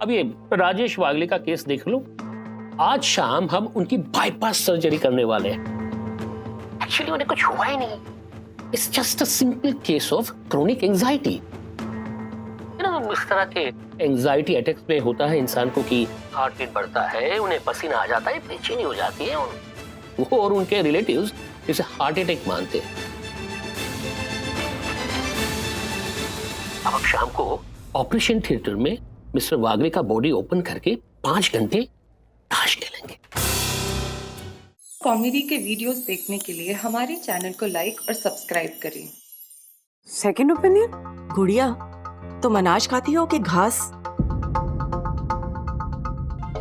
अब ये राजेश वागले का केस देख लो। आज शाम हम उनकी बाईपास सर्जरी करने वाले हैं। एक्चुअली उन्हें कुछ हुआ ही नहीं। It's just a simple case of chronic anxiety. इस तरह के एंजाइटी अटैक्स में होता है इंसान को कि हार्ट रेट बढ़ता है, उन्हें पसीना आ जाता है, बेचैनी हो जाती है। वो और उनके रिलेटिव्स इसे हार्ट अटैक मानते हैं। अब शाम को ऑपरेशन थिएटर में मिस्टर वागले का बॉडी ओपन करके 5 घंटे ताश खेलेंगे। कॉमेडी के वीडियोस देखने के लिए हमारे चैनल को लाइक और सब्सक्राइब करें। Second opinion? गुड़िया, तुम अनाज खाती हो कि घास?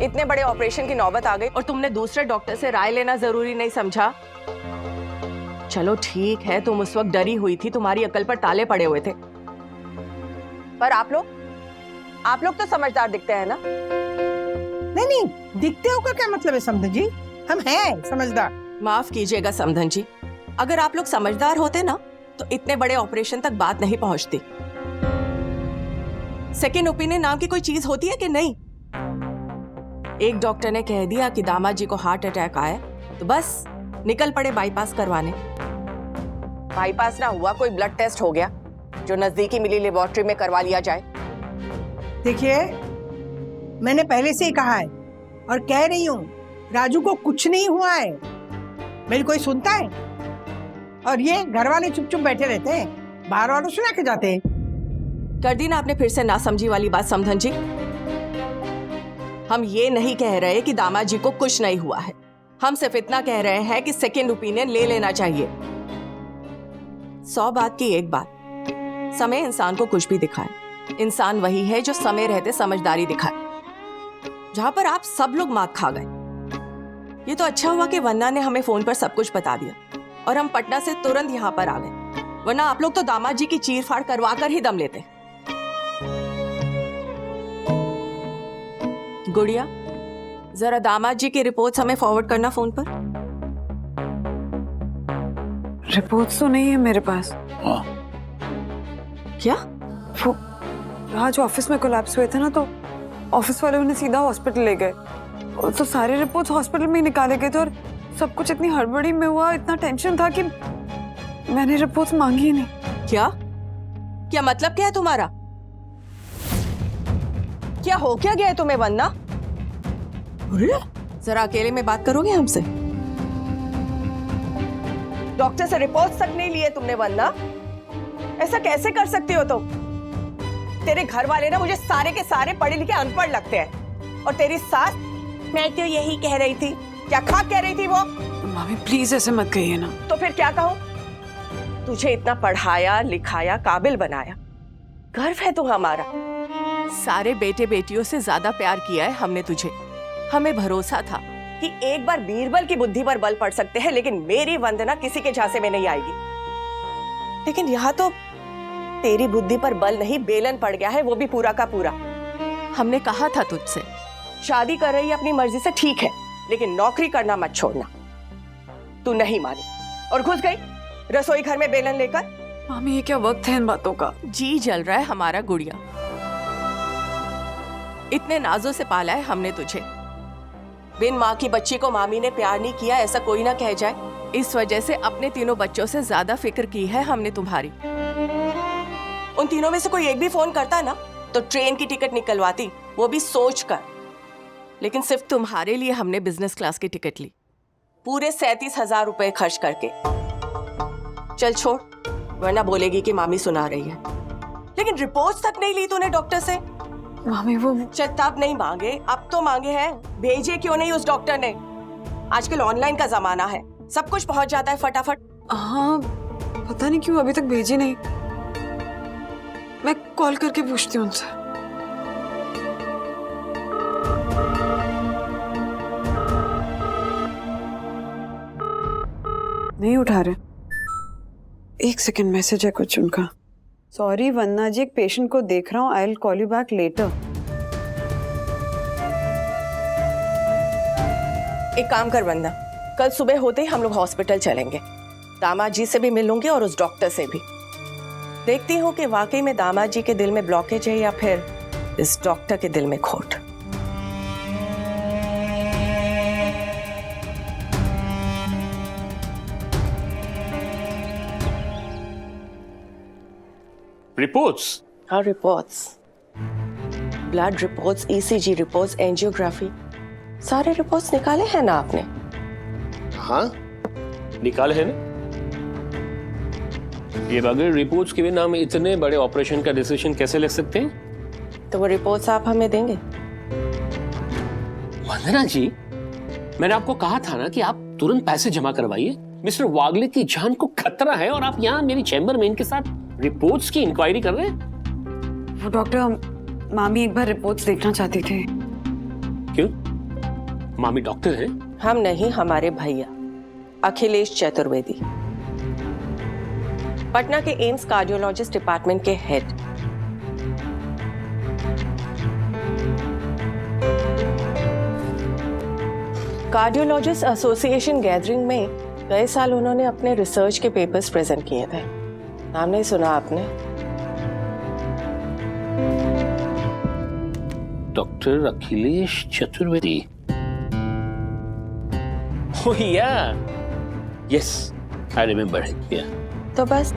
इतने बड़े ऑपरेशन की नौबत आ गई और तुमने दूसरे डॉक्टर से राय लेना जरूरी नहीं समझा? चलो ठीक है, तुम उस वक्त डरी हुई थी, तुम्हारी अकल पर ताले पड़े हुए थे, पर आप लोग तो समझदार दिखते हैं ना? नहीं, दिखते हो का क्या मतलब है समधन जी? हम हैं समझदार। माफ कीजिएगा समधन जी, अगर आप लोग समझदार होते ना तो इतने बड़े ऑपरेशन तक बात नहीं पहुंचती। सेकेंड ओपिनियन नाम की कोई चीज होती है कि नहीं? एक डॉक्टर ने कह दिया कि दामाद जी को हार्ट अटैक आया तो बस निकल पड़े बाईपास करवाने। बाईपास ना हुआ, कोई ब्लड टेस्ट हो गया जो नजदीकी मिली लेबोरेटरी में करवा लिया जाए। देखिए, मैंने पहले से ही कहा है और कह रही हूँ, राजू को कुछ नहीं हुआ है। मेरी कोई सुनता है? और ये घर वाले चुप चुप बैठे रहते हैं, बाहर वालों सुना के जाते हैं। कर दी ना आपने फिर से नासमझी वाली बात समधन जी। हम ये नहीं कह रहे कि दामाद जी को कुछ नहीं हुआ है, हम सिर्फ इतना कह रहे हैं कि सेकेंड ओपिनियन ले लेना चाहिए। 100 बात की एक बात, समय इंसान को कुछ भी दिखाए, इंसान वही है जो समय रहते समझदारी दिखाए। जहां पर आप सब लोग मात खा गए। ये तो अच्छा हुआ कि वन्ना ने हमें फोन पर सब कुछ बता दिया और हम पटना से तुरंत यहाँ पर आ गए, वरना आप लोग तो दामाद जी की चीर फाड़ करवा कर ही दम लेते। गुड़िया, जरा दामाद जी की रिपोर्ट्स हमें फॉरवर्ड करना फोन पर। रिपोर्ट्स तो नहीं है मेरे पास। क्या? वो आज ऑफिस में कोलैप्स हुए थे ना, तो ऑफिस वाले उन्हें सीधा हॉस्पिटल ले गए, तो सारे रिपोर्ट्स हॉस्पिटल में ही निकाले गए थे और सब कुछ इतनी हड़बड़ी में हुआ, इतना टेंशन था कि मैंने रिपोर्ट्स मांगी ही नहीं। क्या मतलब क्या है तुम्हारा? क्या हो क्या गया है तुम्हें वन्ना? अरे जरा अकेले में बात करोगे हमसे? डॉक्टर से रिपोर्ट्स तक नहीं लिए तुमने वन्ना? ऐसा कैसे कर सकती हो तुम? तेरे घर वाले ना मुझे सारे के सारे पढ़े लिखे अनपढ़ लगते हैं, और तेरी सास, मैं तो यही कह रही थी। क्या खाक कह रही थी वो? मामी प्लीज ऐसे मत कहिए ना। तो फिर क्या कहूं? तुझे इतना पढ़ाया लिखाया काबिल बनाया, गर्व है तू हमारा। सारे बेटे बेटियों से ज्यादा प्यार किया है हमने तुझे। हमें भरोसा था कि एक बार बीरबल की बुद्धि पर बल पड़ सकते हैं, लेकिन मेरी वंदना किसी के झांसे में नहीं आएगी। लेकिन यहाँ तो तेरी बुद्धि पर बल नहीं, बेलन पड़ गया है, वो भी पूरा का पूरा। हमने कहा था तुझसे, शादी कर रही है अपनी मर्जी से ठीक है, लेकिन नौकरी करना मत छोड़ना। तू नहीं मानी और घुस गई रसोई घर में बेलन लेकर। मामी ये क्या वक्त है इन बातों का? जी जल रहा है हमारा गुड़िया। इतने नाजों से पाला है हमने तुझे, बिन माँ की बच्ची को मामी ने प्यार नहीं किया ऐसा कोई ना कह जाए। इस वजह से अपने तीनों बच्चों से ज्यादा फिक्र की है हमने तुम्हारी। उन तीनों में से कोई एक भी फोन करता ना तो ट्रेन की टिकट निकलवाती, वो भी सोच कर। लेकिन सिर्फ तुम्हारे लिए हमने बिजनेस क्लास की टिकट ली, पूरे 37,000 रुपए खर्च करके। चल छोड़, वरना बोलेगी कि मामी सुना रही है। लेकिन रिपोर्ट्स तक नहीं ली तूने डॉक्टर से। मामी वो चल तब नहीं मांगे, अब तो मांगे हैं। भेजे क्यों नहीं उस डॉक्टर ने? आजकल ऑनलाइन का जमाना है, सब कुछ पहुंच जाता है फटाफट। हाँ, पता नहीं क्यों अभी तक भेजी नहीं। मैं कॉल करके पूछती हूँ उनसे। नहीं उठा रहे। एक सेकंड, मैसेज है कुछ उनका। सॉरी वन्ना जी, एक पेशेंट को देख रहा हूँ, I will call you back later. एक काम कर वन्ना, कल सुबह होते ही हम लोग हॉस्पिटल चलेंगे। दामाद जी से भी मिलूंगी और उस डॉक्टर से भी। देखती हूँ कि वाकई में दामाद जी के दिल में ब्लॉकेज है या फिर इस डॉक्टर के दिल में खोट। रिपोर्ट्स? हाँ, reports, blood reports, ECG reports, angiography, सारे रिपोर्ट्स निकाले हैं ना आपने? हाँ, निकाले हैं ना। ये बगैर रिपोर्ट्स के बिना हम इतने बड़े ऑपरेशन का डिसीजन कैसे ले सकते हैं? तो वो रिपोर्ट्स आप हमें देंगे? वंदना जी, मैंने आपको कहा था ना कि आप तुरंत पैसे जमा करवाइए। मिस्टर वागले की जान को खतरा है और आप यहाँ मेरी चैम्बर में इनके साथ रिपोर्ट्स की इंक्वायरी कर रहे हैं। वो डॉक्टर, मामी एक बार रिपोर्ट्स देखना चाहती थी। क्यों? मामी डॉक्टर हैं? हम नहीं, हमारे भैया अखिलेश चतुर्वेदी, पटना के एम्स कार्डियोलॉजिस्ट डिपार्टमेंट के हेड। कार्डियोलॉजिस्ट एसोसिएशन गैदरिंग में गए साल उन्होंने अपने रिसर्च के पेपर्स प्रेजेंट किए थे। नाम नहीं सुना आपने? डॉक्टर अखिलेश चतुर्वेदी। ओह या, यस, आई रिमेम्बर। तो बस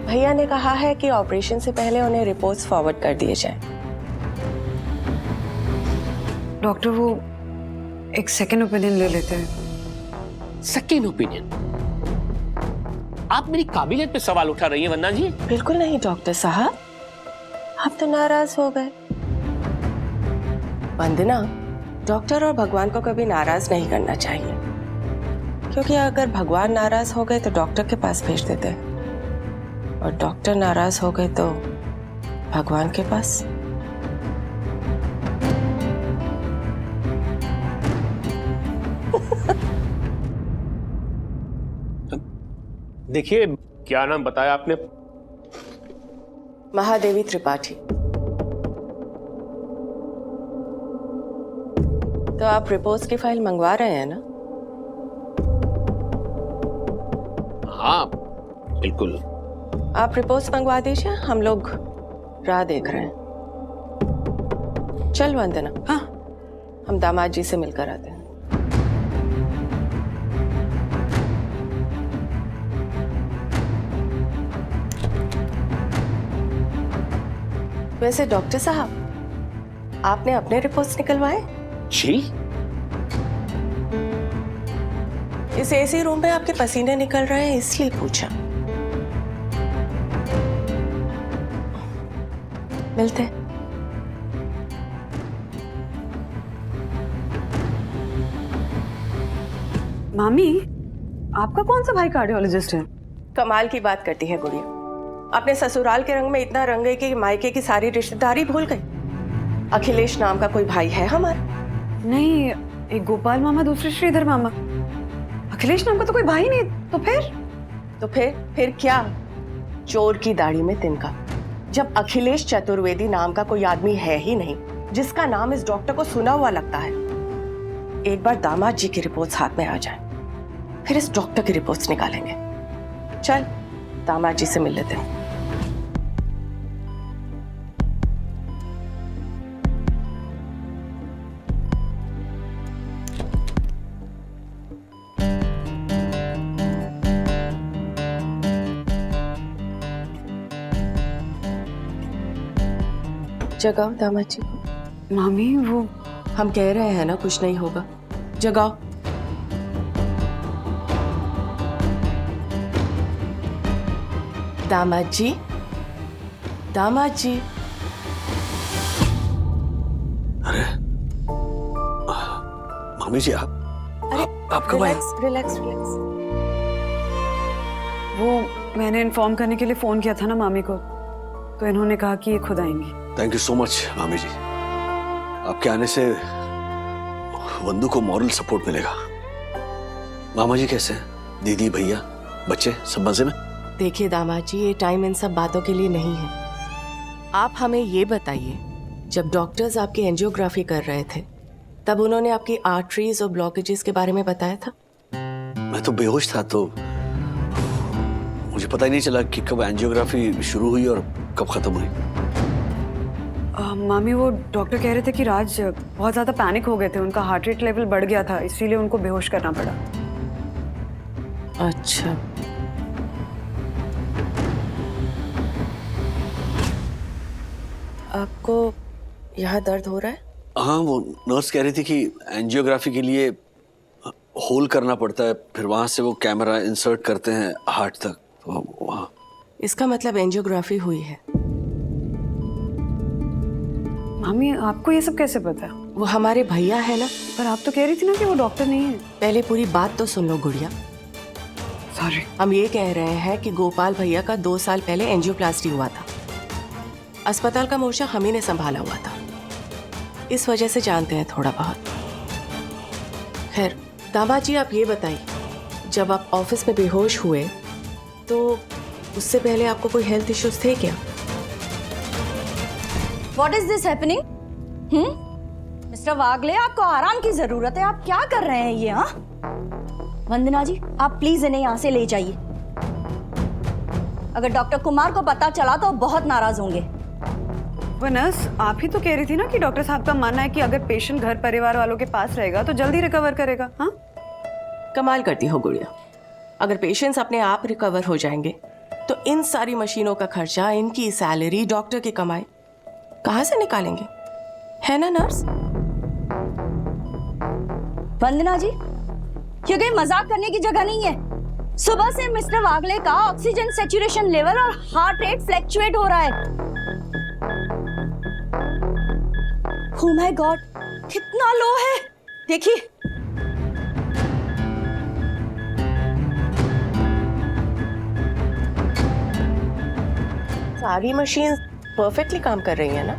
भैया ने कहा है कि ऑपरेशन से पहले उन्हें रिपोर्ट्स फॉरवर्ड कर दिए जाएं। डॉक्टर, वो एक सेकेंड ओपिनियन ले लेते हैं। Second opinion? आप मेरी काबिलियत पे सवाल उठा रही हैं वंदना जी? बिल्कुल नहीं डॉक्टर साहब, आप तो नाराज हो गए। वंदना, डॉक्टर और भगवान को कभी नाराज नहीं करना चाहिए, क्योंकि अगर भगवान नाराज हो गए तो डॉक्टर के पास भेज देते हैं, और डॉक्टर नाराज हो गए तो भगवान के पास। देखिए, क्या नाम बताया आपने? महादेवी त्रिपाठी। तो आप रिपोर्ट्स की फाइल मंगवा रहे हैं ना? हाँ, बिल्कुल। आप रिपोर्ट्स मंगवा दीजिए, हम लोग राह देख रहे हैं। चल वंदना, हाँ, हम दामाद जी से मिलकर आते हैं। वैसे डॉक्टर साहब, आपने अपने रिपोर्ट्स निकलवाए? जी? इस एसी रूम में आपके पसीने निकल रहे हैं इसलिए पूछा। मिलते हैं। मामी, आपका कौन सा भाई कार्डियोलॉजिस्ट है? कमाल की बात करती है गुड़िया, अपने ससुराल के रंग में इतना रंग गई कि मायके की सारी रिश्तेदारी भूल गई। अखिलेश नाम का कोई भाई है हमारा? नहीं, एक गोपाल मामा, दूसरे श्रीधर मामा। अखिलेश नाम का तो कोई भाई नहीं। तो फिर क्या? चोर की दाढ़ी में तिनका। जब अखिलेश चतुर्वेदी नाम का कोई आदमी है ही नहीं जिसका नाम इस डॉक्टर को सुना हुआ लगता है, एक बार दामाद जी की रिपोर्ट्स हाथ में आ जाए, फिर इस डॉक्टर की रिपोर्ट्स निकालेंगे। चल, दामाद जी से मिल लेते हैं। जगाओ दामाद जी को। मामी, वो हम कह रहे हैं ना कुछ नहीं होगा, जगाओ। दामाद जी, दामाद जी। अरे मामी जी, आप कब आए? रिलैक्स। वो मैंने इन्फॉर्म करने के लिए फोन किया था ना मामी को, तो इन्होंने कहा कि ये खुद आएंगी। थैंक यू सो मच मामी जी, आपके आने से वंदू को मॉरल सपोर्ट मिलेगा। मामा जी कैसे हैं? दीदी, भैया, बच्चे सब मजे में? देखिए दामाद जी, ये टाइम इन सब बातों के लिए नहीं है। आप हमें ये बताइए, जब डॉक्टर्स आपकी एंजियोग्राफी कर रहे थे तब उन्होंने आपकी आर्टरीज और ब्लॉकेजेस के बारे में बताया था? मैं तो बेहोश था, तो मुझे पता ही नहीं चला कि कब एंजियोग्राफी शुरू हुई और कब खत्म हुई। मामी वो डॉक्टर कह रहे थे कि राज बहुत ज्यादा पैनिक हो गए थे, उनका हार्ट रेट लेवल बढ़ गया था, इसीलिए उनको बेहोश करना पड़ा। अच्छा, आपको यहाँ दर्द हो रहा है? हाँ, वो नर्स कह रही थी कि एंजियोग्राफी के लिए होल करना पड़ता है, फिर वहां से वो कैमरा इंसर्ट करते हैं हार्ट तक, तो वहां। इसका मतलब एंजियोग्राफी हुई है। मामी आपको ये सब कैसे पता? वो हमारे भैया है ना। पर आप तो कह रही थी ना कि वो डॉक्टर नहीं है। पहले पूरी बात तो सुन लो गुड़िया। सॉरी। हम ये कह रहे हैं कि गोपाल भैया का 2 साल पहले एंजियोप्लास्टी हुआ था। अस्पताल का मोर्चा हम ही ने संभाला हुआ था, इस वजह से जानते हैं थोड़ा बहुत। खैर दामाद जी, आप ये बताइए, जब आप ऑफिस में बेहोश हुए तो उससे पहले आपको कोई हेल्थ इश्यूज थे क्या? What is this happening? Mister Wagle, आपको आराम की जरूरत है। आप क्या कर रहे हैं ये? हाँ वंदना जी, आप प्लीज इन्हें यहाँ से ले जाइए। अगर डॉक्टर कुमार को पता चला तो बहुत नाराज होंगे। वो नर्स आप ही तो कह रही थी ना कि डॉक्टर साहब का मानना है कि अगर पेशेंट घर परिवार वालों के पास रहेगा तो जल्दी रिकवर करेगा। हाँ, कमाल करती हो गुड़िया। अगर पेशेंट्स अपने आप रिकवर हो जाएंगे तो इन सारी मशीनों का खर्चा, इनकी सैलरी, डॉक्टर की कमाई कहाँ से निकालेंगे, है ना नर्स? वंदना जी, ये कोई मजाक करने की जगह नहीं है। सुबह से मिस्टर वागले का ऑक्सीजन सैचुरेशन लेवल और हार्ट रेट फ्लैक्चुएट हो रहा है। ओह माय गॉड, कितना लो है देखिए। सारी मशीन परफेक्टली काम कर रही है ना?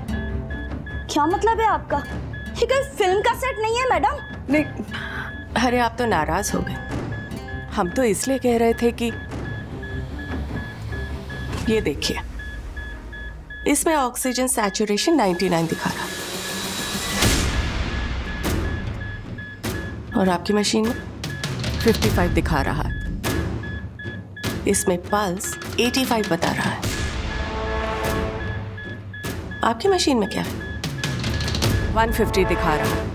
क्या मतलब है आपका? ये कोई फिल्म का सेट नहीं है मैडम। नहीं, अरे आप तो नाराज हो गए। हम तो इसलिए कह रहे थे कि ये देखिए, इसमें ऑक्सीजन सैचुरेशन 99 दिखा रहा और आपकी मशीन में 55 दिखा रहा है। इसमें पल्स 85 बता रहा है। आपकी मशीन में क्या है? 150 दिखा रहा है।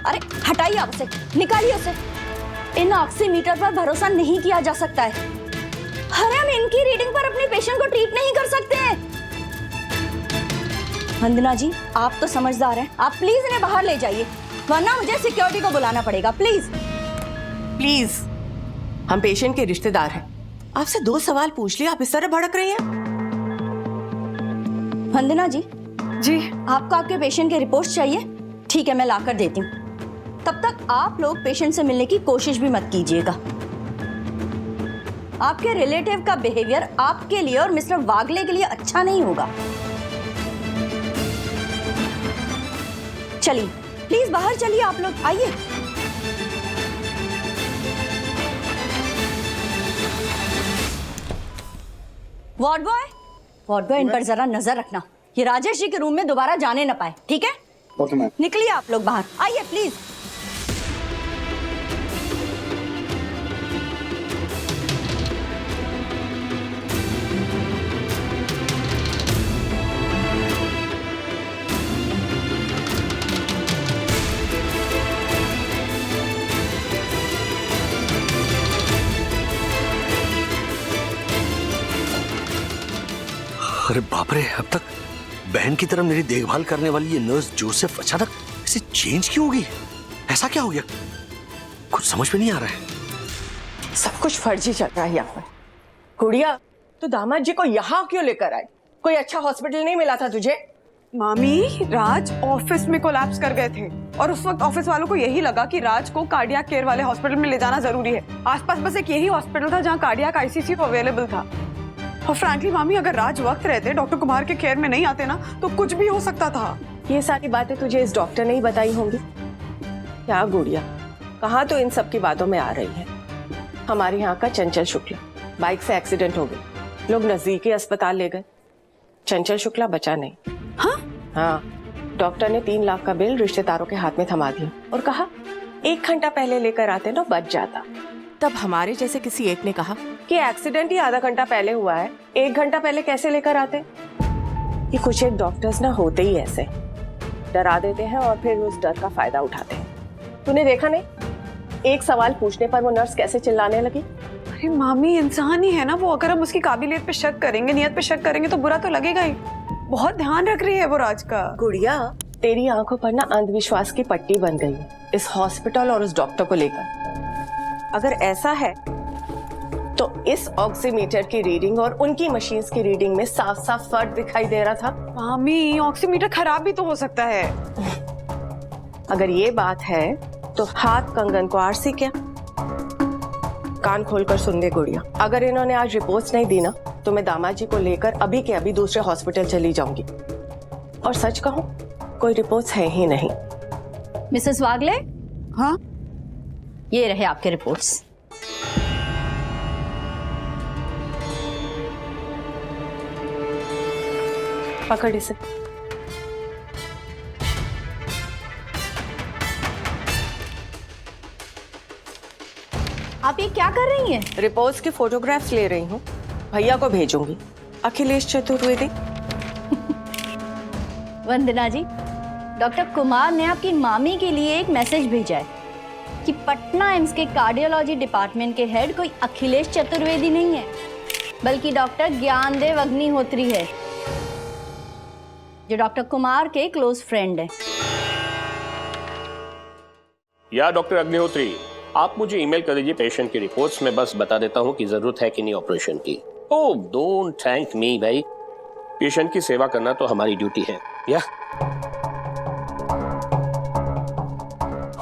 अरे हटाइए आप उसे, निकालिए उसे। इन ऑक्सीमीटर पर भरोसा नहीं किया जा सकता है। अरे हम इनकी रीडिंग पर अपने पेशेंट को ट्रीट नहीं कर सकते हैं। वंदना जी, आप तो समझदार हैं, आप प्लीज इन्हें बाहर ले जाइए, वरना मुझे सिक्योरिटी को बुलाना पड़ेगा। प्लीज प्लीज, हम पेशेंट के रिश्तेदार हैं। आपसे 2 सवाल पूछ लिए, आप इस तरह भड़क रही हैं। वंदना जी, जी आपको आपके पेशेंट के रिपोर्ट्स चाहिए? ठीक है, मैं लाकर देती हूँ। तब तक आप लोग पेशेंट से मिलने की कोशिश भी मत कीजिएगा। आपके रिलेटिव का बिहेवियर आपके लिए और मिस्टर वागले के लिए अच्छा नहीं होगा। चलिए प्लीज बाहर चलिए, आप लोग आइए। वार्ड बॉय, इन पर जरा नजर रखना, ये राजेश जी के रूम में दोबारा जाने न पाए, ठीक है? Okay ma'am. निकलिए आप लोग बाहर, आइए प्लीज। अरे बाप रे, अब तक बहन की तरह मेरी देखभाल करने वाली ये नर्स जोसेफ अचानक ऐसे चेंज क्यों हो गई? ऐसा क्या हो गया? कुछ समझ में नहीं आ रहा है। सब कुछ फर्जी चल रहा है यहाँ पर। गुड़िया, तो दामाद जी को यहाँ क्यों लेकर आई? कोई अच्छा हॉस्पिटल नहीं मिला था तुझे? मामी, राज ऑफिस में कोलैप्स कर गए थे और उस वक्त ऑफिस वालों को यही लगा कि राज को कार्डियक केयर वाले हॉस्पिटल में ले जाना जरूरी है। आसपास बस एक यही हॉस्पिटल था जहाँ कार्डियक आईसीयू अवेलेबल था। और फ्रैंकली मामी, अगर राज वक्त रहते डॉक्टर कुमार के केयर में नहीं आते ना तो कुछ भी हो सकता था। ये सारी बातें तुझे इस डॉक्टर ने ही बताई होंगी। क्या गुड़िया, कहाँ तो इन सब की बातों में आ रही है। हमारे यहाँ का चंचल शुक्ला, बाइक से एक्सीडेंट हो गई, लोग नजदीकी अस्पताल ले गए, चंचल शुक्ला बचा नहीं। हाँ, डॉक्टर ने 3 लाख का बिल रिश्तेदारों के हाथ में थमा दिया और कहा 1 घंटा पहले लेकर आते ना बच जाता। तब हमारे जैसे किसी एक ने कहा कि एक्सीडेंट ही आधा घंटा पहले हुआ है, 1 घंटा पहले कैसे लेकर आते? ये कुछ एक डॉक्टर्स ना होते ही ऐसे डरा देते हैं और फिर उस डर का फायदा उठाते हैं। तूने देखा नहीं, एक सवाल पूछने पर वो नर्स कैसे चिल्लाने लगी। अरे मामी इंसान ही है ना वो, अगर हम उसकी काबिलियत पे शक करेंगे, नियत पे शक करेंगे तो बुरा तो लगेगा ही। बहुत ध्यान रख रही है वो राज का। गुड़िया, तेरी आंखों पर ना अंधविश्वास की पट्टी बन गई है इस हॉस्पिटल और उस डॉक्टर को लेकर। अगर ऐसा है तो इस ऑक्सीमीटर की रीडिंग और उनकी मशीन्स की रीडिंग में साफ साफ फर्क दिखाई दे रहा था। मामी ऑक्सीमीटर खराब भी तो हो सकता है। अगर ये बात है तो हाथ कंगन को आरसी क्या। कान खोलकर सुन ले गुड़िया, अगर इन्होंने आज रिपोर्ट्स नहीं दी ना तो मैं दामाद जी को लेकर अभी के अभी दूसरे हॉस्पिटल चली जाऊंगी। और सच कहूं, कोई रिपोर्ट्स है ही नहीं। मिसेस वागले, हाँ ये रहे आपके रिपोर्ट्स। पकड़ इसे। आप ये क्या कर रही हैं? रिपोर्ट्स की फोटोग्राफ्स ले रही हूँ, भैया को भेजूंगी। अखिलेश चतुर्वेदी। वंदना जी, डॉक्टर कुमार ने आपकी मामी के लिए एक मैसेज भेजा है कि पटना एम्स के कार्डियोलॉजी डिपार्टमेंट के हेड कोई अखिलेश चतुर्वेदी नहीं है, बल्कि डॉक्टर ज्ञानदेव अग्निहोत्री है, जो डॉक्टर कुमार के क्लोज फ्रेंड हैं। या डॉक्टर अग्निहोत्री, आप मुझे ईमेल कर दीजिए पेशेंट की रिपोर्ट्स में, बस बता देता हूँ कि जरूरत है कि नहीं ऑपरेशन की। ओह डोंट थैंक मी भाई, पेशेंट की सेवा करना तो हमारी ड्यूटी है। या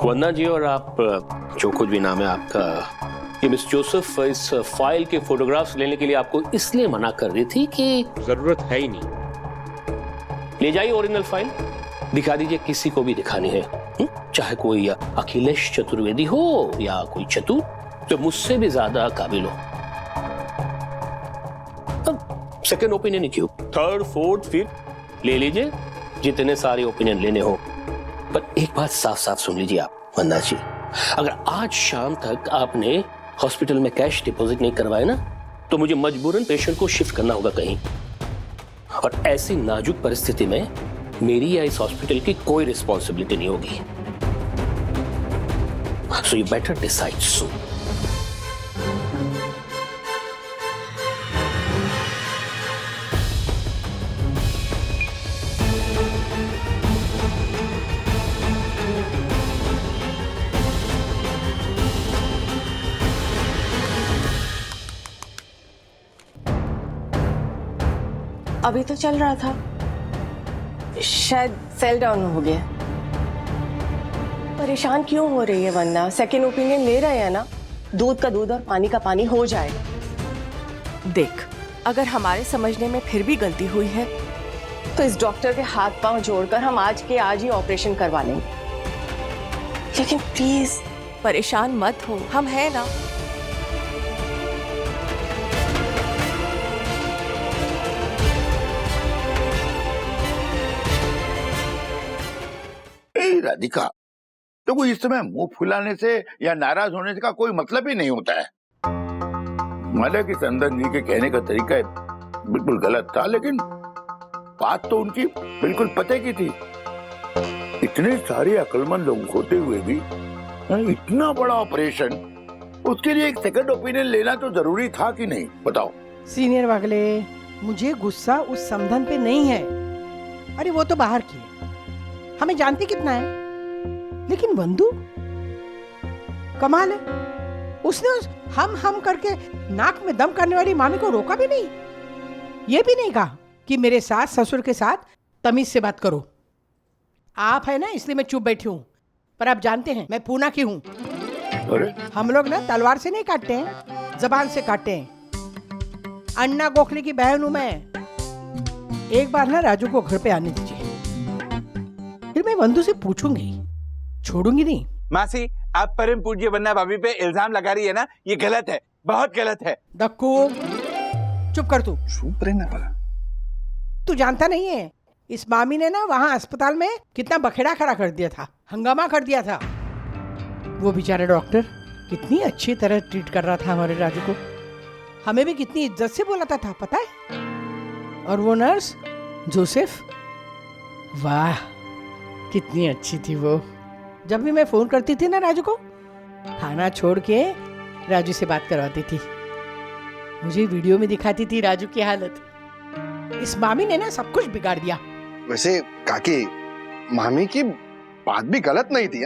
वंदना जी, और आप जो कुछ भी नाम है आपका, ये मिस जोसेफ इस फाइल के फोटोग्राफ्स लेने के लिए आपको इसलिए मना कर रही थी कि जरूरत है ही नहीं। ले जाइए ओरिजिनल फाइल, दिखा दीजिए, किसी को भी दिखानी है, चाहे कोई अखिलेश चतुर्वेदी हो या कोई चतुर जो मुझसे भी ज्यादा काबिल हो। अब सेकंड ओपिनियन क्यों, थर्ड फोर्थ फिफ्थ ले लीजिए, जितने सारे ओपिनियन लेने हो। पर एक बात साफ साफ सुन लीजिए आप वंदना जी, अगर आज शाम तक आपने हॉस्पिटल में कैश डिपॉजिट नहीं करवाए ना तो मुझे मजबूरन पेशेंट को शिफ्ट करना होगा कहीं, और ऐसी नाजुक परिस्थिति में मेरी या इस हॉस्पिटल की कोई रिस्पॉन्सिबिलिटी नहीं होगी। सो यू बेटर डिसाइड सून। अभी तो चल रहा था, शायद सेल डाउन हो गया। परेशान क्यों हो रही है वंदना? सेकेंड ओपिनियन ले रहे हैं ना, दूध का दूध और पानी का पानी हो जाएगा। देख, अगर हमारे समझने में फिर भी गलती हुई है तो इस डॉक्टर के हाथ पांव जोड़कर हम आज के आज ही ऑपरेशन करवा लेंगे। लेकिन प्लीज परेशान मत हो, हम हैं ना। राधिका, तो इस समय मुंह फुलाने से या नाराज होने का कोई मतलब ही नहीं होता है। हालांकि संदन जी के कहने का तरीका बिल्कुल गलत था, लेकिन बात तो उनकी बिल्कुल पते की थी। इतने सारे अक्लमंद लोग होते हुए भी इतना बड़ा ऑपरेशन, उसके लिए एक सेकंड ओपिनियन लेना तो जरूरी था कि नहीं, बताओ। सीनियर वागले, मुझे गुस्सा उस समधन पे नहीं है। अरे वो तो बाहर की है, हमें जानती कितना है, लेकिन वंदू कमाल है, उसने हम करके नाक में दम करने वाली मामी को रोका भी नहीं। ये भी नहीं कहा कि मेरे सास ससुर के साथ तमीज से बात करो। आप है ना इसलिए मैं चुप बैठी हूँ, पर आप जानते हैं मैं पूना की हूँ। हम लोग ना तलवार से नहीं काटते हैं, जबान से काटते हैं। अन्ना गोखले की बहन हूँ मैं। एक बार ना राजू को घर पे आने दीजिए, फिर मैं वंदू से पूछूंगी, छोड़ूंगी नहीं। मासी, आप परम पूज्य वंदना भाभी पे इल्जाम लगा रही है ना, ये गलत है, बहुत गलत है। दक्कू, चुप कर तू। चुप रहना पड़ा। तू जानता नहीं है, इस मामी ने ना वहां अस्पताल में कितना बखेड़ा खड़ा कर दिया था, हंगामा कर दिया था। वो बेचारा डॉक्टर कितनी अच्छी तरह ट्रीट कर रहा था हमारे राजू को, हमें भी कितनी इज्जत से बुलाता था, पता है। और वो नर्स जोसेफ, वाह कितनी अच्छी थी वो। जब भी मैं फोन करती थी ना राजू को, खाना छोड़ के राजू से बात करवाती थी। मुझे वीडियो में दिखाती थी राजू की हालत। इस मामी ने ना सब कुछ बिगाड़ दिया। वैसे काकी, मामी की बात भी गलत नहीं थी।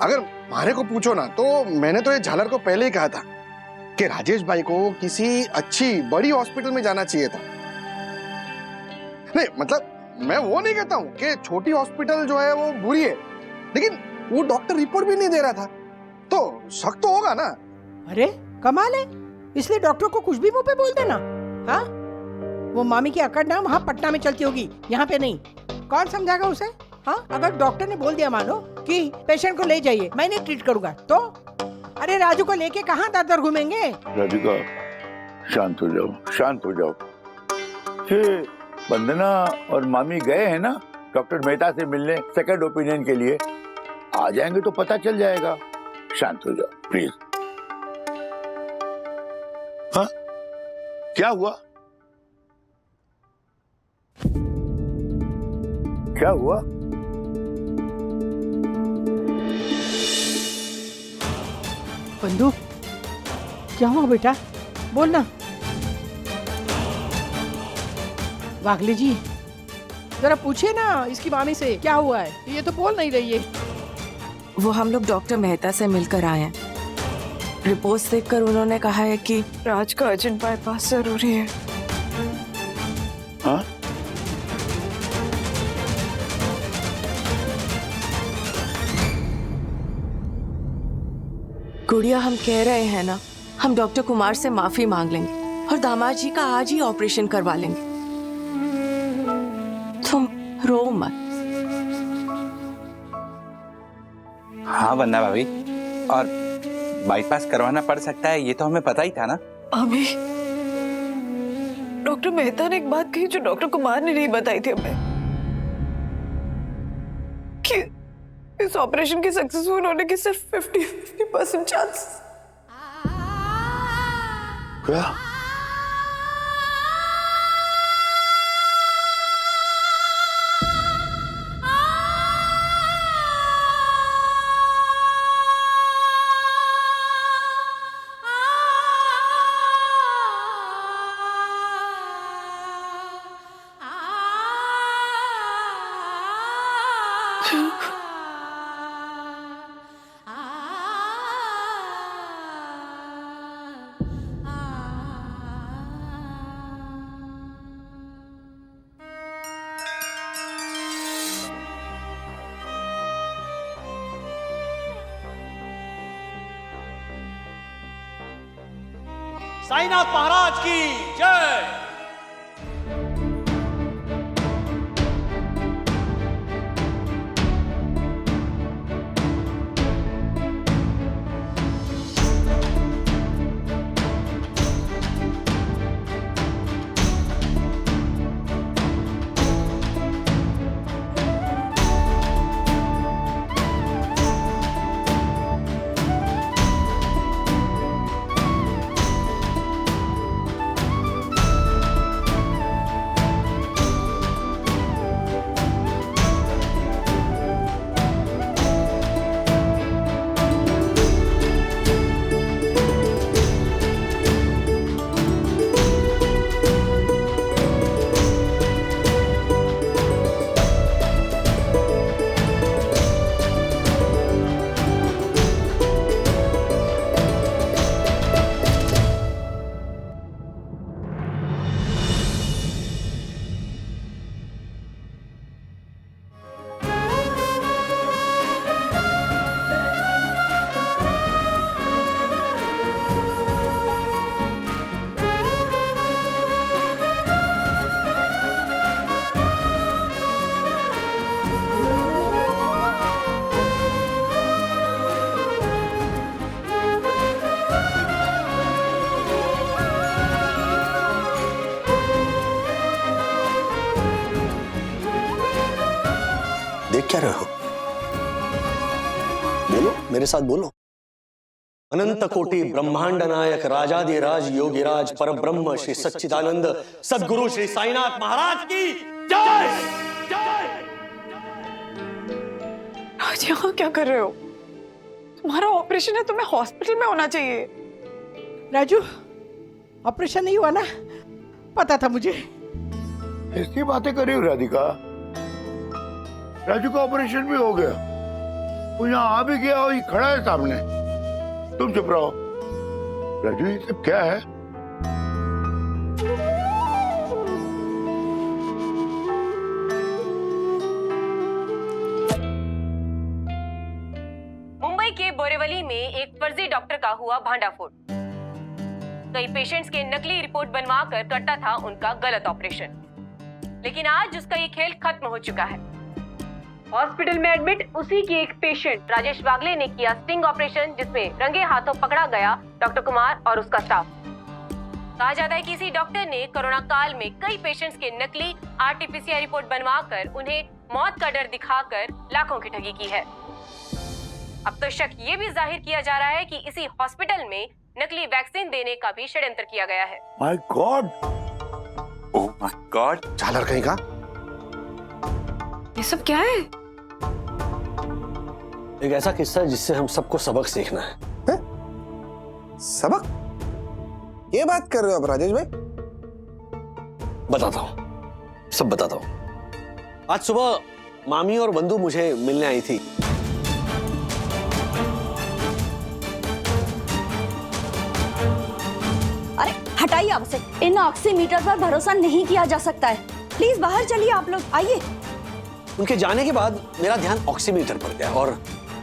अगर मारे को पूछो ना तो मैंने तो ये झालर को पहले ही कहा था कि राजेश भाई को किसी अच्छी बड़ी हॉस्पिटल में जाना चाहिए था। नहीं मतलब मैं वो नहीं कहता हूँ कि छोटी हॉस्पिटल जो है वो बुरी है, लेकिन वो डॉक्टर रिपोर्ट भी नहीं दे रहा था तो शक तो होगा ना। अरे कमाल है, इसलिए डॉक्टर को कुछ भी मुंह पे बोल देना। हाँ, वो मामी की अकड़ ना वहाँ पटना में चलती होगी, यहाँ पे नहीं। कौन समझाएगा उसे? हाँ, अगर डॉक्टर ने बोल दिया मानो कि पेशेंट को ले जाइए, मैं नहीं ट्रीट करूंगा, तो अरे राजू को लेके कहाँ दर घूमेंगे? राधिका, शांत हो जाओ, शांत हो जाओ। ये वंदना और मामी गए हैं ना डॉक्टर मेहता से मिलने सेकंड ओपिनियन के लिए, आ जाएंगे तो पता चल जाएगा। शांत हो जाओ प्लीज। हाँ, क्या हुआ? क्या हुआ? बंधु, क्या हुआ बेटा? बोल ना। वागले जी, जरा पूछिए ना इसकी मामी से क्या हुआ है, ये तो बोल नहीं रही है। वो हम लोग डॉक्टर मेहता से मिलकर आए हैं। रिपोर्ट्स देखकर उन्होंने कहा है कि राज का अर्जेंट बाईपास जरूरी है। हाँ? गुड़िया, हम कह रहे हैं ना, हम डॉक्टर कुमार से माफी मांग लेंगे और दामाद जी का आज ही ऑपरेशन करवा लेंगे। तुम रो मत। हाँ वंदना भाभी, और बाईपास करवाना पड़ सकता है ये तो हमें पता ही था ना। अभी डॉक्टर मेहता ने एक बात कही जो डॉक्टर कुमार ने नहीं बताई थी हमें, कि इस ऑपरेशन के सक्सेसफुल होने की सिर्फ 50% चांस। क्या? साईनाथ महाराज की जय। देख क्या रहे हो? बोलो, मेरे साथ बोलो। अनंत कोटि ब्रह्मांड नायक राजाधिराज योगिराज परब्रह्म श्री सच्चिदानंद सद्गुरु श्री साईनाथ महाराज की जय। आज यहाँ क्या कर रहे हो? तुम्हारा ऑपरेशन है, तुम्हें हॉस्पिटल में होना चाहिए। राजू, ऑपरेशन नहीं हुआ ना? पता था मुझे। ऐसी बातें कर रही हो राधिका? राजू का ऑपरेशन भी हो गया, वो यहाँ आ भी गया और ये खड़ा है सामने। तुम चुप रहो। राजू, ये सब क्या है? मुंबई के बोरीवली में एक फर्जी डॉक्टर का हुआ भांडाफोड़। कई पेशेंट्स के नकली रिपोर्ट बनवा कर करता था उनका गलत ऑपरेशन, लेकिन आज उसका ये खेल खत्म हो चुका है। हॉस्पिटल में एडमिट उसी की एक पेशेंट राजेश वागले ने किया स्टिंग ऑपरेशन, जिसमें रंगे हाथों पकड़ा गया डॉक्टर कुमार और उसका स्टाफ। कहा जाता है कि इसी डॉक्टर ने कोरोना काल में कई पेशेंट्स के नकली आरटीपीसीआर रिपोर्ट बनवाकर उन्हें मौत का डर दिखाकर लाखों की ठगी की है। अब तो शक ये भी जाहिर किया जा रहा है कि इसी हॉस्पिटल में नकली वैक्सीन देने का भी षड्यंत्र किया गया है। My God, oh my God, झालर कहीं का। ये सब क्या है? एक ऐसा किस्सा है जिससे हम सबको सबक सीखना है। सबक? ये बात कर रहे हो आप राजेश भाई? बताता हूं, सब बताता हूं। आज सुबह मामी और बंधु मुझे मिलने आई थी। अरे हटाइए आप से, इन ऑक्सीमीटर पर भरोसा नहीं किया जा सकता है। प्लीज बाहर चलिए आप लोग, आइए। उनके जाने के बाद मेरा ध्यान ऑक्सीमीटर पर गया और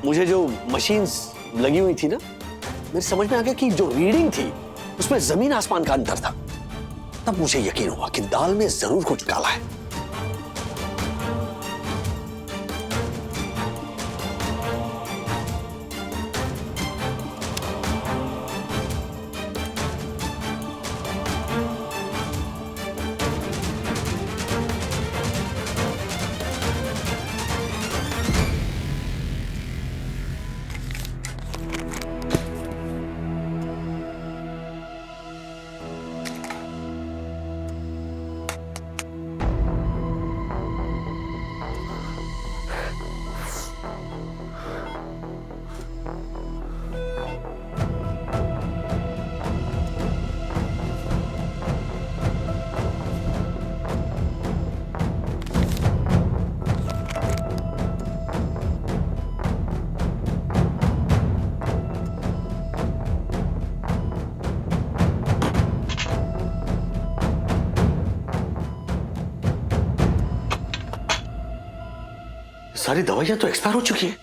मुझे जो मशीन्स लगी हुई थी ना, मेरी समझ में आ गया कि जो रीडिंग थी उसमें जमीन आसमान का अंतर था। तब मुझे यकीन हुआ कि दाल में जरूर कुछ डाला है। सारी दवाइयां तो एक्सपायर हो चुकी है।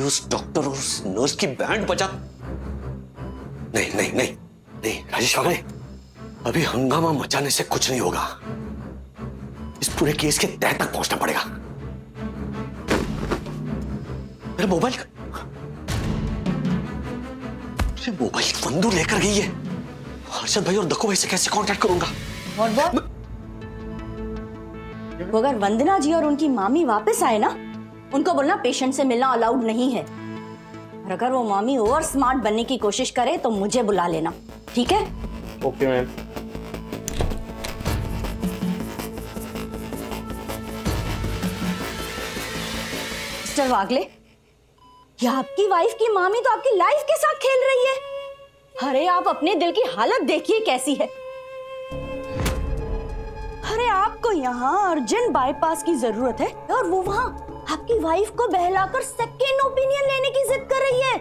उस डॉक्टर और उस नर्स की बैंड बजा। नहीं नहीं नहीं नहीं राजेश वागले, अभी हंगामा मचाने से कुछ नहीं होगा। इस पूरे केस के तह तक पहुंचना पड़ेगा। मेरा मोबाइल बंदूक लेकर गई है। हर्षद भाई और दक्कू भाई से कैसे कांटेक्ट करूंगा? वो अगर वंदना जी और उनकी मामी वापस आए ना, उनको बोलना पेशेंट से मिलना अलाउड नहीं है। और अगर वो मामी ओवर स्मार्ट बनने की कोशिश करे तो मुझे बुला लेना, ठीक है? Okay ma'am. मिस्टर वागले, ये आपकी वाइफ की मामी तो आपकी लाइफ के साथ खेल रही है। अरे आप अपने दिल की हालत देखिए कैसी है। अरे आपको यहाँ अर्जेंट बाईपास की जरूरत है और वो वहाँ आपकी वाइफ को बहलाकर सेकेंड ओपिनियन लेने की जिद कर रही है।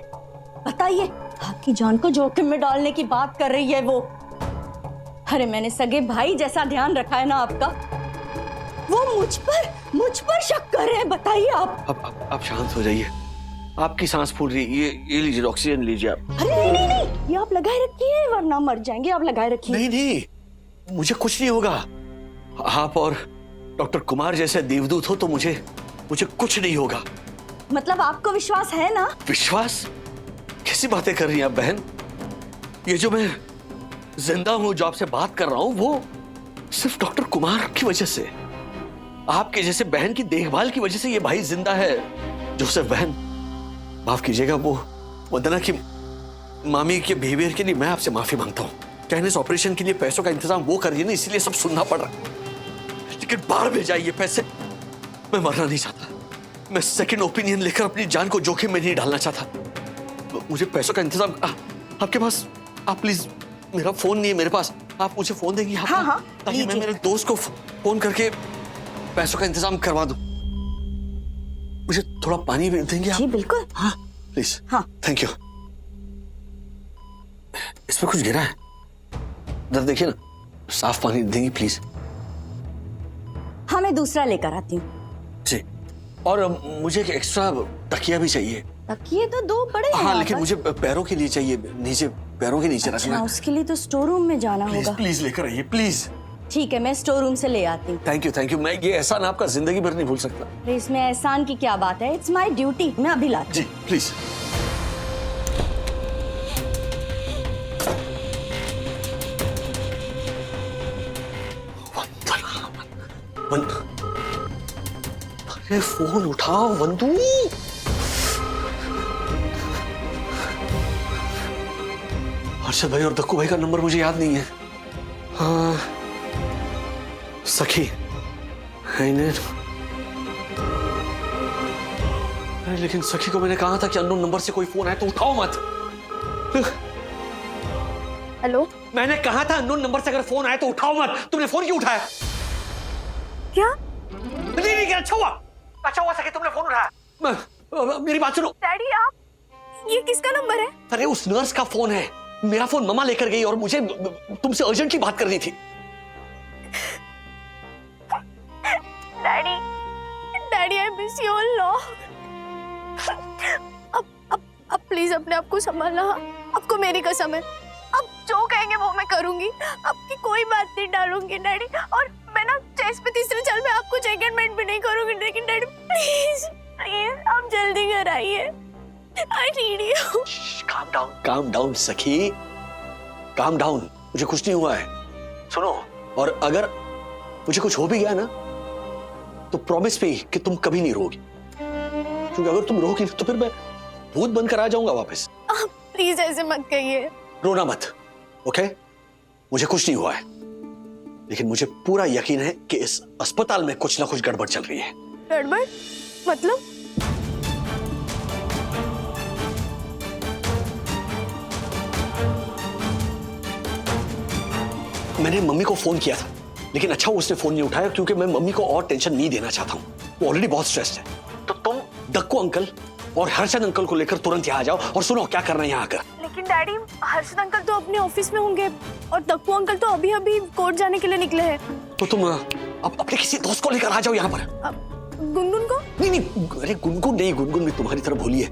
बताइए, आपकी जान को जोखिम में डालने की बात कर रही है वो। अरे मैंने सगे भाई जैसा ध्यान रखा है ना आपका, वो मुझ पर शक कर रहे हैं। बताइए आप शांत हो जाइए। आपकी सांस फूल रही है। ये लीजिए, ऑक्सीजन लीजिए आप। अरे नहीं नहीं नहीं, ये आप लगाए रखिए वरना मर जाएंगे। आप लगाए रखिए। नहीं नहीं, मुझे कुछ नहीं होगा। आप और डॉक्टर कुमार जैसे देवदूत हो तो मुझे कुछ नहीं होगा। मतलब आपको विश्वास है ना? विश्वास? कैसी बातें कर रही हैं आप बहन? ये जो मैं जिंदा हूं, जो आपसे बात कर रहा हूं, वो सिर्फ डॉक्टर कुमार की वजह से, आपके जैसे बहन की देखभाल की वजह से ये भाई जिंदा है। जो सिर्फ बहन माफ कीजिएगा, वो वंदना की मामी के बिहेवियर के लिए मैं आपसे माफी मांगता हूँ। कहने इस ऑपरेशन के लिए पैसों का इंतजाम वो कर रही है ना, इसलिए सब सुनना पड़ रहा है। लेकिन बाहर भेजा ये पैसे, मैं मरना नहीं चाहता। मैं सेकंड ओपिनियन लेकर अपनी जान को जोखिम में नहीं डालना चाहता। मुझे पैसों का इंतजाम आपके पास, आप प्लीज, मेरा फोन नहीं है मेरे पास, आप मुझे फोन देंगी? हाँ हाँ, ताकि मैं मेरे दोस्त को फोन करके पैसों का इंतजाम करवा दूं। मुझे थोड़ा पानी भी देंगे आप? जी बिल्कुल। हाँ प्लीज। हाँ थैंक यू। इसमें कुछ गिरा है, इधर देखिए ना, साफ पानी देंगी प्लीज? हाँ मैं दूसरा लेकर आती हूँ। जी, और मुझे एक एक्स्ट्रा तकिया भी चाहिए। तकिए तो 2 बड़े हैं। हाँ लेकिन मुझे पैरों के लिए चाहिए, नीचे पैरों के नीचे रखना। अच्छा, उसके लिए तो स्टोर रूम में जाना होगा। प्लीज लेकर आइए प्लीज। ठीक है, मैं स्टोर रूम से ले आती हूँ। Thank you. मैं ये एहसान आपका जिंदगी भर नहीं भूल सकता। अरे इसमें एहसान की क्या बात है, इट्स माई ड्यूटी। मैं अभी लाती जी प्लीज। अरे फोन उठाओ वंदू। हर्षद भाई और दक्कू भाई का नंबर मुझे याद नहीं है। हाँ सखी है इन्हें। अरे लेकिन सखी को मैंने कहा था कि अननोन नंबर से कोई फोन आए तो उठाओ मत। हेलो, मैंने कहा था अननोन नंबर से अगर फोन आए तो उठाओ मत। तुमने फोन क्यों उठाया? क्या? नहीं, अच्छा हुआ सखी तुमने फोन उठाया। मेरी बात सुनो। डैडी आप, ये किसका नंबर है? अरे उस नर्स का फोन है। मेरा फोन मम्मा लेकर गई और मुझे तुमसे अर्जेंटली बात करनी थी। Daddy I miss you a lot. अब प्लीज अपने आप को संभालना। आपको मेरी कसम है, अब जो कहेंगे वो मैं करूंगी। आपकी कोई बात नहीं डालूंगी डैडी। और मैं ना चेस पे तीसरे चाल में आपको चेकमेट भी नहीं करूंगी। लेकिन डैडी प्लीज प्लीज आप जल्दी घर आइए। I need you. Calm down सखी, काम डाउन। मुझे कुछ नहीं हुआ है। सुनो, और अगर मुझे कुछ हो भी गया ना तो प्रॉमिस पे कि तुम कभी नहीं रोगी, क्योंकि अगर तुम रोगी तो फिर मैं भूत बनकर आ जाऊंगा वापस। प्लीज ऐसे मत कहिए। रोना मत, ओके? मुझे कुछ नहीं हुआ है, लेकिन मुझे पूरा यकीन है कि इस अस्पताल में कुछ ना कुछ गड़बड़ चल रही है। गड़बड़ मतलब? मैंने मम्मी को फोन किया था, लेकिन अच्छा उसने फोन नहीं उठाया, क्योंकि मैं मम्मी को और टेंशन नहीं देना चाहता हूँ। वो ऑलरेडी बहुत स्ट्रेस्ड है। तो तुम दक्कू अंकल और हर्षद अंकल को लेकर तुरंत यहाँ आ जाओ और सुनो क्या करना है यहाँ आकर। लेकिन डैडी, हर्षद अंकल तो अपने ऑफिस में होंगे और दक्कू अंकल तो अभी अभी कोर्ट जाने के लिए निकले हैं। तो तुम अब अपने किसी दोस्त को लेकर आ जाओ यहाँ पर। गुनगुन को? नहीं, अरे गुनगुन नहीं, गुनगुन भी तुम्हारी तरह भूली है।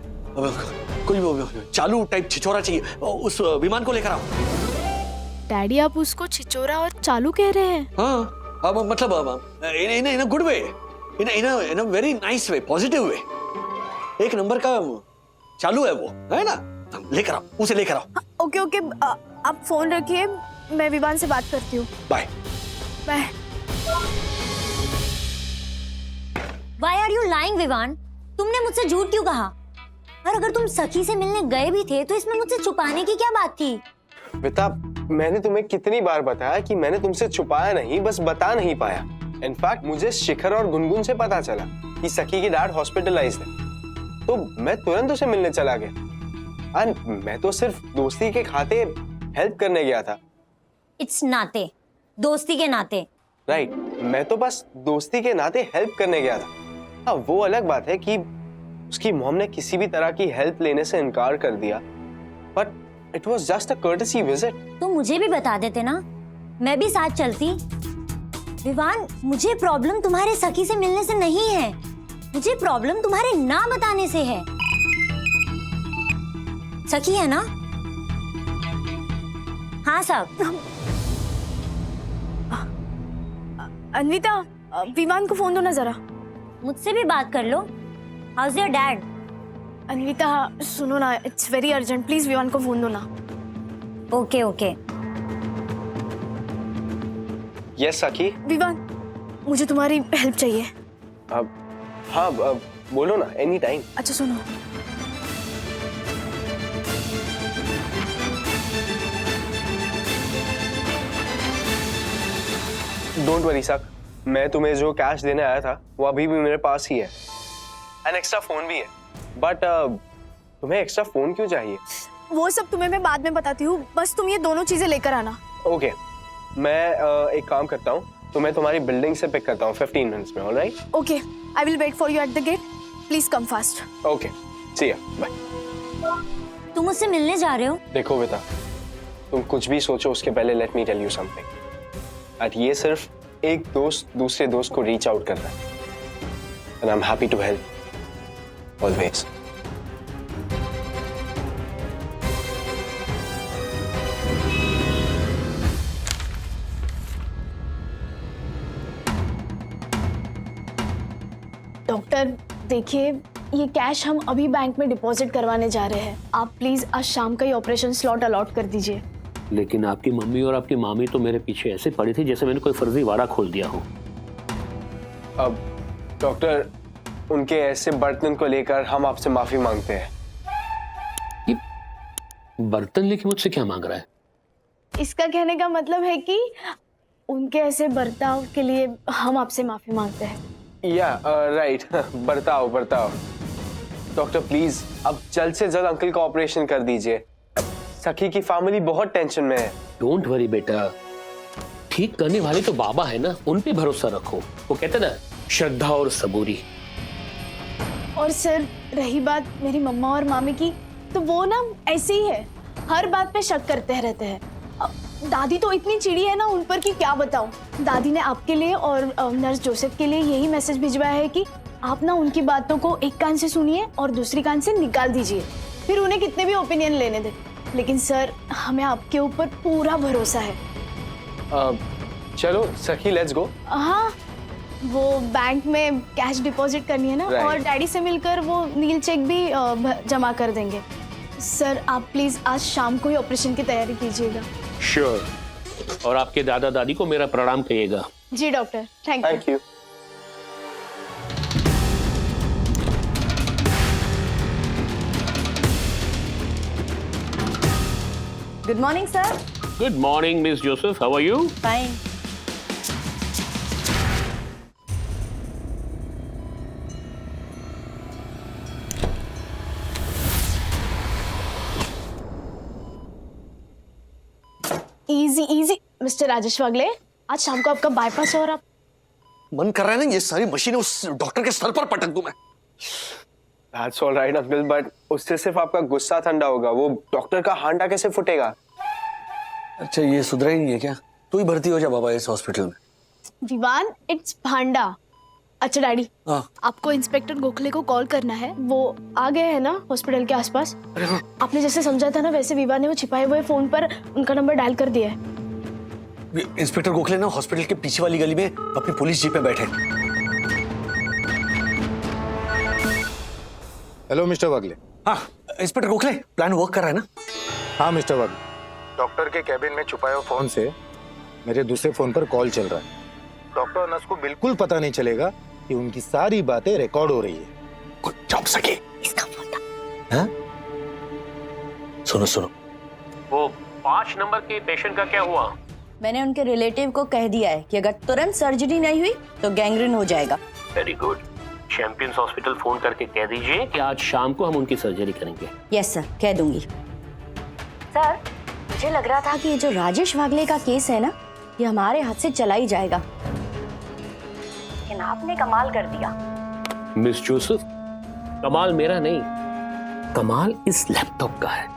कोई चालू टाइप छिछोरा चाहिए, उस विमान को लेकर आओ। डैडी आप उसको छिछोरा और चालू कह रहे हैं? हाँ, अब मतलब in a good way, in a very nice way, positive way. एक नंबर का चालू है वो, है ना? लेकर आओ, उसे लेकर आओ। ओके ओके, आप फोन रखिए, मैं विवान से बात करती हूँ। Bye bye. Why are you lying, Vivaan? तुमने मुझसे झूठ क्यों कहा? और अगर तुम सखी से मिलने गए भी थे तो इसमें मुझसे छुपाने की क्या बात थी? बेटा, मैंने तुम्हें कितनी बार बताया कि मैंने तुमसे छुपाया नहीं, बस बता नहीं पाया। इनफैक्ट मुझे शिखर और गुनगुन से पता चला कि सखी की डैड हॉस्पिटलाइज्ड है, तो मैं तुरंत उसे मिलने चला गया। और मैं तो सिर्फ दोस्ती के खाते हेल्प करने गया था। इट्स नाते, दोस्ती के नाते। राइट, मैं तो बस दोस्ती के नाते हेल्प करने गया था। हाँ, वो अलग बात है कि उसकी मॉम ने किसी भी तरह की हेल्प लेने से इनकार कर दिया, but it was just a courtesy visit. तो मुझे भी बता देते ना, मैं भी साथ चलती। विवान, मुझे प्रॉब्लम तुम्हारे सखी से मिलने से नहीं है, मुझे प्रॉब्लम तुम्हारे ना बताने से है। सखी है ना? हाँ साहब। अन्विता, विवान को फोन दो ना जरा। मुझसे भी बात कर लो। How's your dad? अन्विता सुनो ना, it's very urgent, please Vivaan को फोन दो ना। Okay okay. यस सखी। विवान, मुझे तुम्हारी हेल्प चाहिए। हाँ, बोलो ना, एनी टाइम। अच्छा सुनो, डोंट वरी सक, मैं तुम्हें जो कैश देने आया था वो अभी भी मेरे पास ही है, एंड एक्स्ट्रा फोन भी है। बट तुम्हें एक्स्ट्रा फोन क्यों चाहिए? वो सब तुम्हें मैं बाद में बताती हूँ, बस तुम ये दोनों चीजें लेकर आना। ओके, मैं एक काम करता हूँ, तो मैं तुम्हारी बिल्डिंग से पिक करता हूँ 15 मिनट्स में, alright? Okay, I will wait for you at the gate, please come fast. Okay, see ya, bye. तुम मुझसे मिलने जा रहे हो? देखो बेटा, तुम कुछ भी सोचो उसके पहले let me tell you something, एट ये सिर्फ एक दोस्त दूसरे दोस्त को रीच आउट कर रहा है, and I am happy to help always. Doctor देखिए, ये कैश हम अभी बैंक में डिपॉजिट करवाने जा रहे हैं, आप प्लीज आज शाम का ही ऑपरेशन स्लॉट अलॉट कर दीजिए। लेकिन आपकी मम्मी और आपकी मामी तो मेरे पीछे ऐसे पड़ी थी जैसे मैंने कोई फर्जी वाड़ा खोल दिया हो। अब डॉक्टर, उनके ऐसे बर्तन को लेकर हम आपसे माफी मांगते हैं। ये बर्तन लेके मुझसे क्या मांग रहा है? इसका कहने का मतलब है कि उनके ऐसे बर्ताव के लिए हम आपसे माफी मांगते हैं। या राइट, बर्ताव बर्ताव। डॉक्टर प्लीज अब जल्द से जल्द अंकल का ऑपरेशन कर दीजिए, सखी की फैमिली बहुत टेंशन में है। डोंट वरी बेटा, ठीक करने वाले तो बाबा है ना, उन पे भरोसा रखो। वो कहते ना, श्रद्धा और सबूरी। और सर रही बात मेरी मम्मा और मामी की, तो वो ना ऐसे ही है, हर बात पे शक करते रहते हैं। दादी तो इतनी चिड़ी है ना उन पर कि क्या बताऊं। दादी ने आपके लिए और नर्स जोसेफ के लिए यही मैसेज भिजवाया है कि आप ना उनकी बातों को एक कान से सुनिए और दूसरी कान से निकाल दीजिए, फिर उन्हें कितने भी ओपिनियन लेने दें। लेकिन सर हमें आपके ऊपर पूरा भरोसा है। चलो सखी, लेट्स गो। हाँ, वो बैंक में कैश डिपॉजिट करनी है ना, और डैडी से मिलकर वो नील चेक भी जमा कर देंगे। सर आप प्लीज आज शाम को ही ऑपरेशन की तैयारी कीजिएगा। श्योर। और आपके दादा दादी को मेरा प्रणाम कहिएगा। जी doctor, thank you. Good morning sir. Good morning miss Joseph, how are you? Fine. Easy easy mister Rajesh Wagle, आज शाम को आपका बाईपास है और आप मन कर रहा है ना ये सारी मशीनें उस डॉक्टर के सर पर पटक दूं मैं। That's all right, uncle, but उससे सिर्फ आपका गुस्सा ठंडा होगा, वो डॉक्टर का हांडा कैसे फुटेगा? अच्छा, ये सुधरा ही नहीं है क्या? तू ही भर्ती हो जा बाबा इस हॉस्पिटल में। विवान, इट्स भांडा। अच्छा डैडी, आपको इंस्पेक्टर गोखले को कॉल करना है, वो आ गए हैं ना हॉस्पिटल के आसपास। आपने जैसे समझा था ना, वैसे विवान ने वो छिपाए हुए फोन पर उनका नंबर डायल कर दिया है। इंस्पेक्टर गोखले ना हॉस्पिटल के पीछे वाली गली में अपनी पुलिस जीप में बैठे। हेलो मिस्टर वागले। हाँ इंस्पेक्टर गोखले, प्लान वर्क कर रहा है ना? हाँ मिस्टर वागले, डॉक्टर के कैबिन में छुपाए हुए फोन से मेरे दूसरे फोन पर कॉल चल रहा है। डॉक्टर और नर्स को बिल्कुल पता नहीं चलेगा कि उनकी सारी बातें रिकॉर्ड हो रही है। कुछ चौंक सके इसका फोन था। हाँ? सुनो सुनो, वो 5 नंबर के पेशेंट का क्या हुआ? मैंने उनके रिलेटिव को कह दिया है कि अगर तुरंत सर्जरी नहीं हुई तो गैंग्रीन हो जाएगा। Very good. Champions hospital phone करके कह दीजिए कि आज शाम को हम उनकी सर्जरी करेंगे। यस सर, कह दूंगी। सर मुझे लग रहा था कि ये जो राजेश वागले का केस है ना, ये हमारे हाथ से चला ही जाएगा, लेकिन आपने कमाल कर दिया। मिस जोसेफ, कमाल मेरा नहीं, कमाल इस लैपटॉप का है।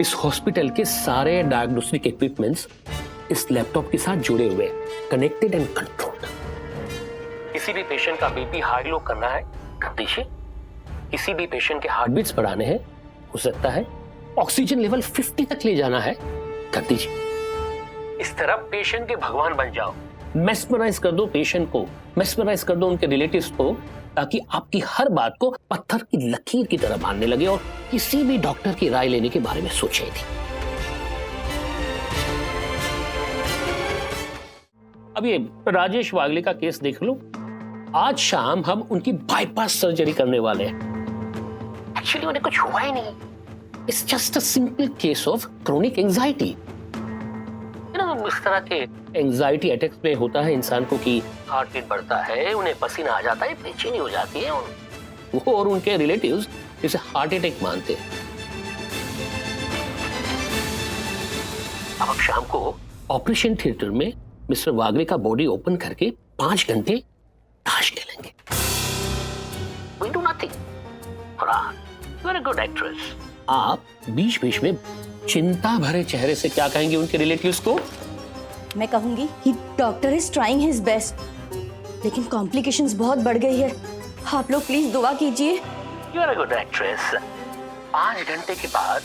इस हॉस्पिटल के सारे डायग्नोस्टिक इक्विपमेंट्स इस लैपटॉप के साथ जुड़े हुए, कनेक्टेड एंड कंट्रोल्ड। किसी भी पेशेंट का बीपी हाई लो करना है कर दीजिए, किसी भी पेशेंट के हार्ट बीट्स बढ़ाने हैं, हो सकता है ऑक्सीजन लेवल 50 तक ले जाना है, कर दीजिए। इस तरह पेशेंट के भगवान बन जाओ, मेस्मराइज कर दो पेशेंट को, मेस्मराइज कर दो उनके रिलेटिव्स को, ताकि आपकी हर बात को पत्थर की लकीर की तरह मानने लगे और किसी भी डॉक्टर की राय लेने के बारे में सोचे थी। अब ये राजेश वागले का केस देख लो, आज शाम हम उनकी बाईपास सर्जरी करने वाले हैं। एक्चुअली उन्हें कुछ हुआ ही नहीं, it's just a simple case of chronic anxiety. इस तरह के एंजाइटी अटैक्स में होता है इंसान को कि हार्ट रेट बढ़ता है, उन्हें पसीना आ जाता है, बेचैनी हो जाती है, वो और उनके रिलेटिव्स इसे हार्ट अटैक मानते हैं। अब शाम को ऑपरेशन थिएटर में मिस्टर वागले का बॉडी ओपन करके 5 घंटे ताश खेलेंगे। We do nothing. Farhan, you are a good actress. आप बीच बीच में चिंता भरे चेहरे से क्या कहेंगे उनके रिलेटिव्स को? मैं कहूंगी कि doctor is trying his best, लेकिन कॉम्प्लिकेशंस बहुत बढ़ गई है। आप लोग प्लीज दुआ कीजिए। You are a good actress. 5 घंटे के बाद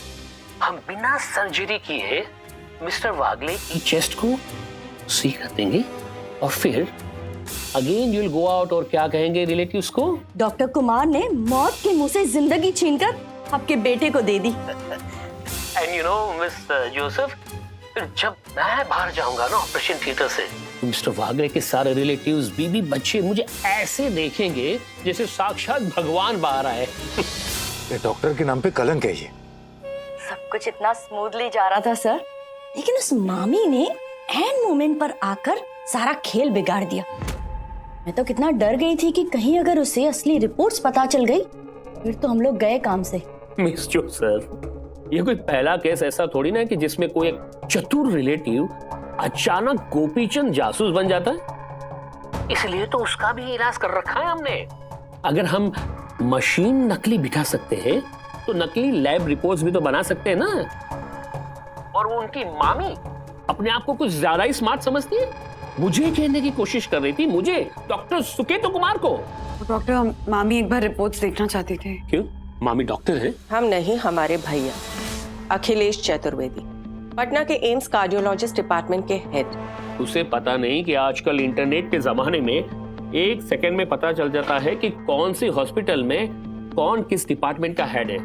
हम बिना सर्जरी किए मिस्टर वागले की चेस्ट को सी कर देंगे और फिर अगेन यूल गो आउट और क्या कहेंगे रिलेटिव्स को? डॉक्टर कुमार ने मौत के मुंह से जिंदगी छीनकर आपके बेटे को दे दी। And you know mister Joseph, फिर जब मैं बाहर जाऊंगा ना ऑपरेशन थिएटर से, तो मिस्टर वागले के सारे रिलेटिव्स, बीवी, बच्चे मुझे ऐसे देखेंगे जैसे साक्षात भगवान बाहर आए। ये डॉक्टर के नाम पे कलंक है ये। सब कुछ इतना स्मूथली जा रहा था सर, लेकिन उस मामी ने एंड मोमेंट पर आकर सारा खेल बिगाड़ दिया। मैं तो कितना डर गई थी कि कहीं अगर उसे असली रिपोर्ट्स पता चल गई फिर तो हम लोग गए काम से। मिस जोसेफ, ये कोई पहला केस ऐसा थोड़ी ना है कि जिसमें कोई एक चतुर रिलेटिव अचानक गोपीचंद जासूस बन जाता है। इसलिए तो उसका भी इलाज कर रखा है हमने। अगर हम मशीन नकली बिठा सकते हैं तो नकली लैब रिपोर्ट्स भी तो बना सकते हैं ना। और वो उनकी मामी अपने आप को कुछ ज्यादा ही स्मार्ट समझती है, मुझे कहने की कोशिश कर रही थी, मुझे, डॉक्टर सुकेतु कुमार को। डॉक्टर, मामी एक बार रिपोर्ट्स देखना चाहती थी। क्यों? मामी डॉक्टर है? हम नहीं, हमारे भैया अखिलेश चतुर्वेदी, पटना के एम्स कार्डियोलॉजिस्ट डिपार्टमेंट के हेड। उसे पता नहीं कि आजकल इंटरनेट के जमाने में 1 सेकंड में पता चल जाता है कि कौन सी हॉस्पिटल में कौन किस डिपार्टमेंट का हेड है।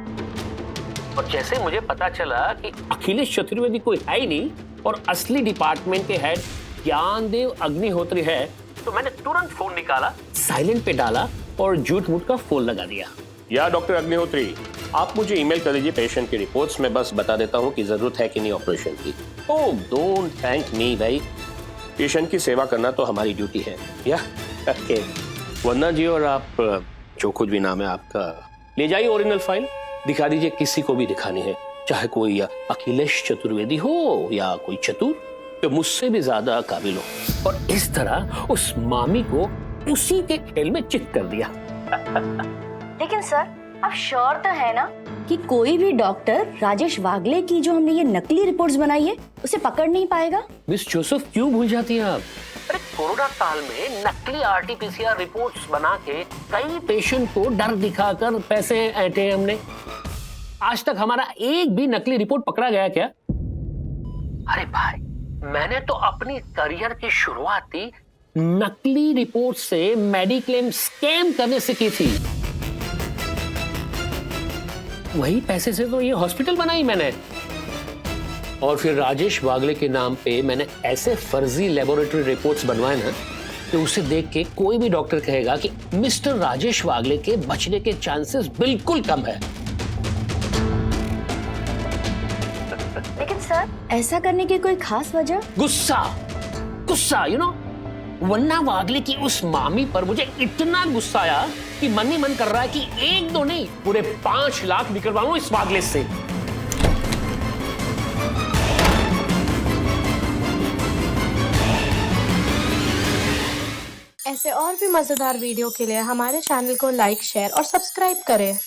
और जैसे मुझे पता चला कि अखिलेश चतुर्वेदी कोई है ही नहीं और असली डिपार्टमेंट के हेड ज्ञानदेव अग्निहोत्री है, तो मैंने तुरंत फोन निकाला, साइलेंट पे डाला और झूठ मूठ का फोन लगा दिया। या डॉक्टर अग्निहोत्री, आप मुझे ईमेल कर दीजिए पेशेंट की रिपोर्ट्स, में बस बता देता हूँ कि जरूरत है कि नहीं ऑपरेशन की। ओह, डोंट थैंक मी भाई, पेशेंट की सेवा करना तो हमारी ड्यूटी है। या ओके, वंदना जी, और आप जो कुछ भी नाम है आपका, ले जाइए ओरिजिनल फाइल, दिखा दीजिए, किसी को भी दिखानी है, चाहे कोई अखिलेश चतुर्वेदी हो या कोई चतुर जो मुझसे भी ज्यादा काबिल हो। और इस तरह उस मामी को उसी के खेल में चित कर दिया। लेकिन सर, आप श्योर तो है ना कि कोई भी डॉक्टर राजेश वागले की जो हमने ये नकली रिपोर्ट्स बनाई है उसे पकड़ नहीं पाएगा? मिस जोसेफ, क्यों भूल जाती हैं आप? अरे कोरोना काल में नकली आरटीपीसीआर रिपोर्ट्स बना के कई पेशेंट को डर दिखाकर पैसे ऐंठे हमने। आज तक हमारा एक भी नकली रिपोर्ट पकड़ा गया क्या? अरे भाई, मैंने तो अपनी करियर की शुरुआत ही नकली रिपोर्ट से मेडिक्लेम स्कैम करने से की थी। वही पैसे से तो ये हॉस्पिटल बनाई मैंने। और फिर राजेश वागले के नाम पे मैंने ऐसे फर्जी लेबोरेटरी रिपोर्ट्स बनवाए ना कि उसे देख के कोई भी डॉक्टर कहेगा कि मिस्टर राजेश वागले के बचने के चांसेस बिल्कुल कम है। लेकिन सर, ऐसा करने की कोई खास वजह? गुस्सा, यू नो, वन्ना वागले की उस मामी पर मुझे इतना गुस्सा आया कि मन ही मन कर रहा है कि 1-2 नहीं, पूरे 5 लाख निकलवाऊं इस वागले से। ऐसे और भी मजेदार वीडियो के लिए हमारे चैनल को लाइक, शेयर और सब्सक्राइब करें।